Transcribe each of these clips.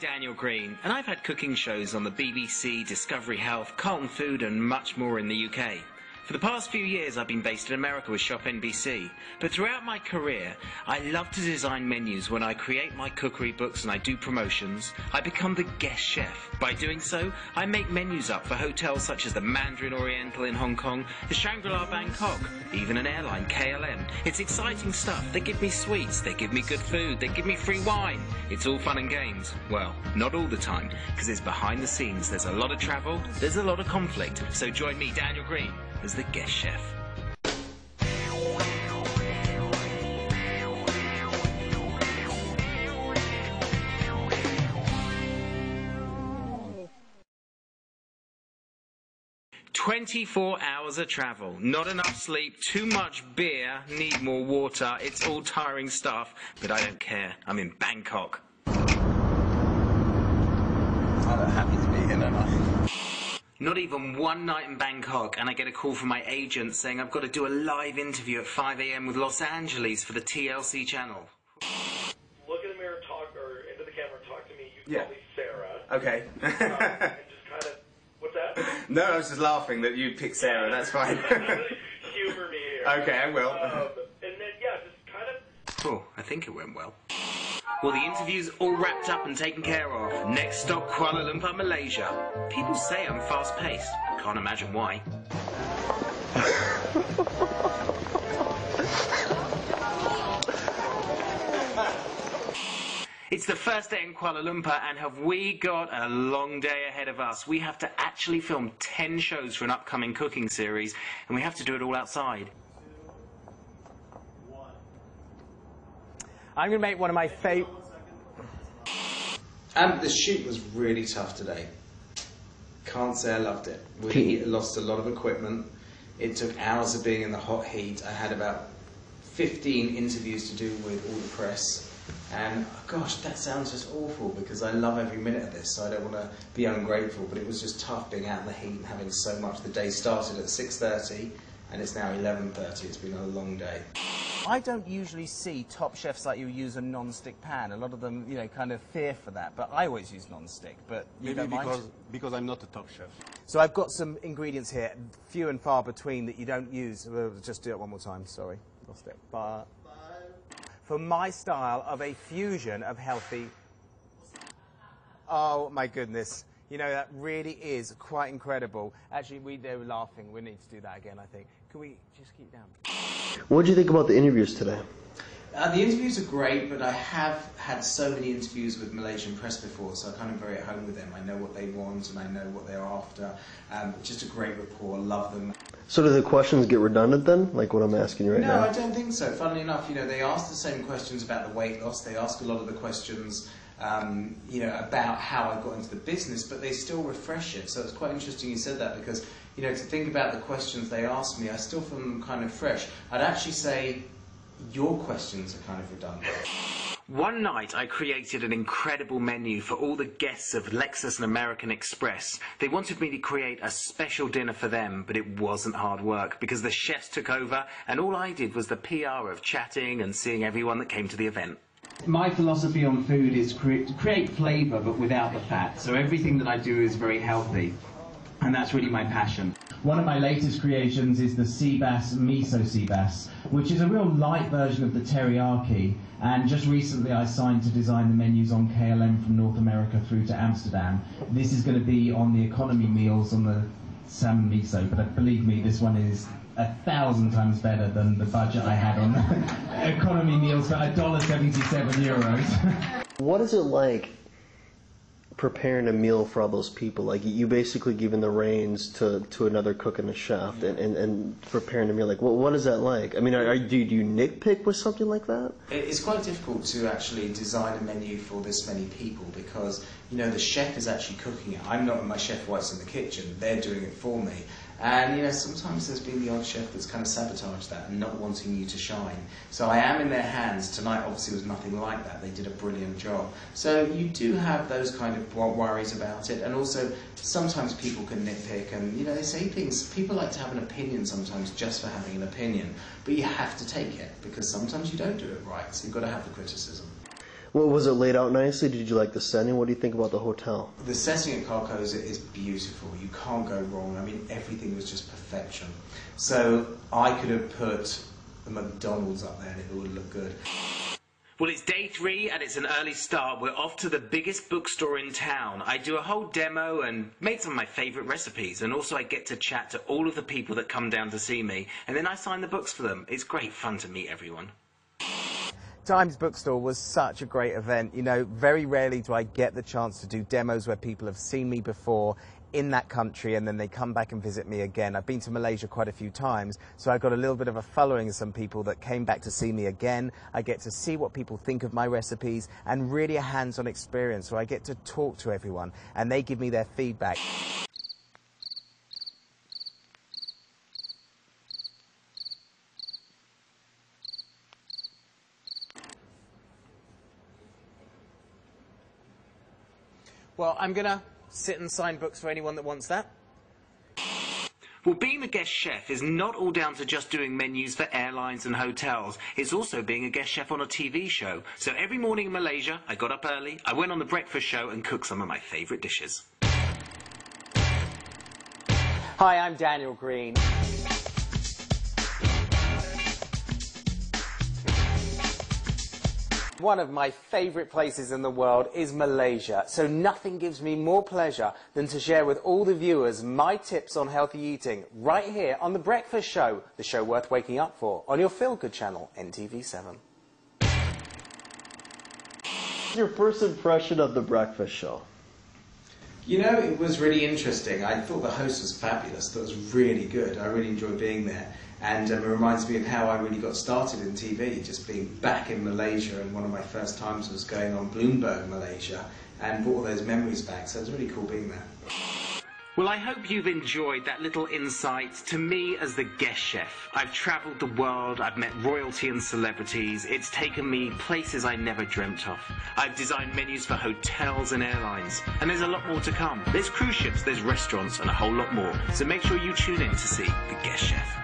Daniel Green, and I've had cooking shows on the BBC, Discovery Health, Carlton Food and much more in the UK. For the past few years I've been based in America with Shop NBC, but throughout my career I love to design menus. When I create my cookery books and I do promotions, I become the guest chef. By doing so, I make menus up for hotels such as the Mandarin Oriental in Hong Kong, the Shangri-La Bangkok, even an airline, KLM. It's exciting stuff. They give me sweets, they give me good food, they give me free wine. It's all fun and games. Well, not all the time, because it's behind the scenes. There's a lot of travel, there's a lot of conflict. So join me, Daniel Green, as the guest chef. "24 hours of travel, not enough sleep, too much beer, need more water. It's all tiring stuff, but I don't care. I'm in Bangkok." I'm happy to be here, don't I? Not even one night in Bangkok, and I get a call from my agent saying I've got to do a live interview at 5 a.m. with Los Angeles for the TLC channel. Look in the mirror, or into the camera, and talk to me. You call me Sarah. Okay. And just kind of, what's that? No, I was just laughing that you picked Sarah, that's fine. Humor me here. Okay, I will. And then, yeah, just kind of... Oh, I think it went well. Well, the interview's all wrapped up and taken care of. Next stop, Kuala Lumpur, Malaysia. People say I'm fast-paced. Can't imagine why. It's the first day in Kuala Lumpur, and have we got a long day ahead of us. We have to actually film 10 shows for an upcoming cooking series, and we have to do it all outside. I'm going to make one of my favourite... The shoot was really tough today. Can't say I loved it. We lost a lot of equipment. It took hours of being in the hot heat. I had about 15 interviews to do with all the press. And gosh, that sounds just awful because I love every minute of this, so I don't want to be ungrateful, but it was just tough being out in the heat and having so much. The day started at 6:30 and it's now 11:30. It's been a long day. I don't usually see top chefs like you use a non-stick pan. A lot of them, you know, kind of fear for that, but I always use non-stick. But you maybe don't mind? because I'm not a top chef. So I've got some ingredients here, few and far between, that you don't use. We'll just do it one more time. Sorry, lost it. But for my style of a fusion of healthy... Oh, my goodness. You know, that really is quite incredible. Actually, they were laughing. We need to do that again, I think. Can we just keep down? What did you think about the interviews today? The interviews are great, but I have had so many interviews with Malaysian press before, so I'm kind of very at home with them. I know what they want and I know what they're after. Just a great rapport, love them. So do the questions get redundant then, like what I'm asking you right now? No, I don't think so. Funnily enough, you know, they ask the same questions about the weight loss. They ask a lot of the questions, you know, about how I got into the business, but they still refresh it. So it's quite interesting you said that because, you know, to think about the questions they ask me, I still feel them kind of fresh. I'd actually say your questions are kind of redundant. One night I created an incredible menu for all the guests of Lexus and American Express. They wanted me to create a special dinner for them, but it wasn't hard work because the chefs took over and all I did was the PR of chatting and seeing everyone that came to the event. My philosophy on food is create flavour but without the fat. So everything that I do is very healthy. And that's really my passion. One of my latest creations is the sea bass, miso sea bass, which is a real light version of the teriyaki. And just recently I signed to design the menus on KLM from North America through to Amsterdam. This is going to be on the economy meals on the salmon miso, but believe me, this one is 1,000 times better than the budget I had on economy meals for €1.77. What is it like preparing a meal for all those people? Like, you basically giving the reins to another cook and a chef and preparing a meal. Like, what is that like? I mean, do you nitpick with something like that? It's quite difficult to actually design a menu for this many people because, you know, the chef is actually cooking it. I'm not my chef whites in the kitchen. They're doing it for me. And, you know, sometimes there's been the odd chef that's kind of sabotaged that and not wanting you to shine. So I am in their hands. Tonight obviously was nothing like that. They did a brilliant job. So you do have those kind of worries about it. And also, sometimes people can nitpick and, you know, they say things. People like to have an opinion sometimes just for having an opinion. But you have to take it because sometimes you don't do it right. So you've got to have the criticism. Well, was it laid out nicely? Did you like the setting? What do you think about the hotel? The setting at Carcosa is beautiful. You can't go wrong. I mean, everything was just perfection. So I could have put a McDonald's up there and it would look good. Well, it's day 3 and it's an early start. We're off to the biggest bookstore in town. I do a whole demo and make some of my favourite recipes, and also I get to chat to all of the people that come down to see me, and then I sign the books for them. It's great fun to meet everyone. Times Bookstore was such a great event. You know, very rarely do I get the chance to do demos where people have seen me before in that country and then they come back and visit me again. I've been to Malaysia quite a few times, so I've got a little bit of a following of some people that came back to see me again. I get to see what people think of my recipes and really a hands-on experience, so I get to talk to everyone and they give me their feedback. Well, I'm going to sit and sign books for anyone that wants that. Well, being a guest chef is not all down to just doing menus for airlines and hotels. It's also being a guest chef on a TV show. So every morning in Malaysia, I got up early, I went on the breakfast show and cooked some of my favourite dishes. Hi, I'm Daniel Green. One of my favourite places in the world is Malaysia, so nothing gives me more pleasure than to share with all the viewers my tips on healthy eating right here on The Breakfast Show, the show worth waking up for, on your feel-good channel, NTV7. Your first impression of The Breakfast Show? You know, it was really interesting. I thought the host was fabulous. That was really good. I really enjoyed being there. And it reminds me of how I really got started in TV, just being back in Malaysia, and one of my first times was going on Bloomberg Malaysia and brought all those memories back. So it was really cool being there. Well, I hope you've enjoyed that little insight to me as the guest chef. I've travelled the world, I've met royalty and celebrities, it's taken me places I never dreamt of. I've designed menus for hotels and airlines, and there's a lot more to come. There's cruise ships, there's restaurants, and a whole lot more. So make sure you tune in to see the guest chef.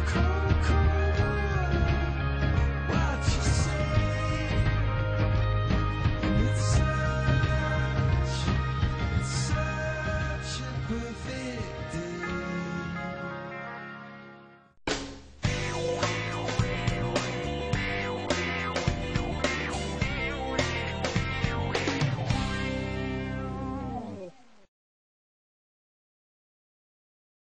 Cold, cold.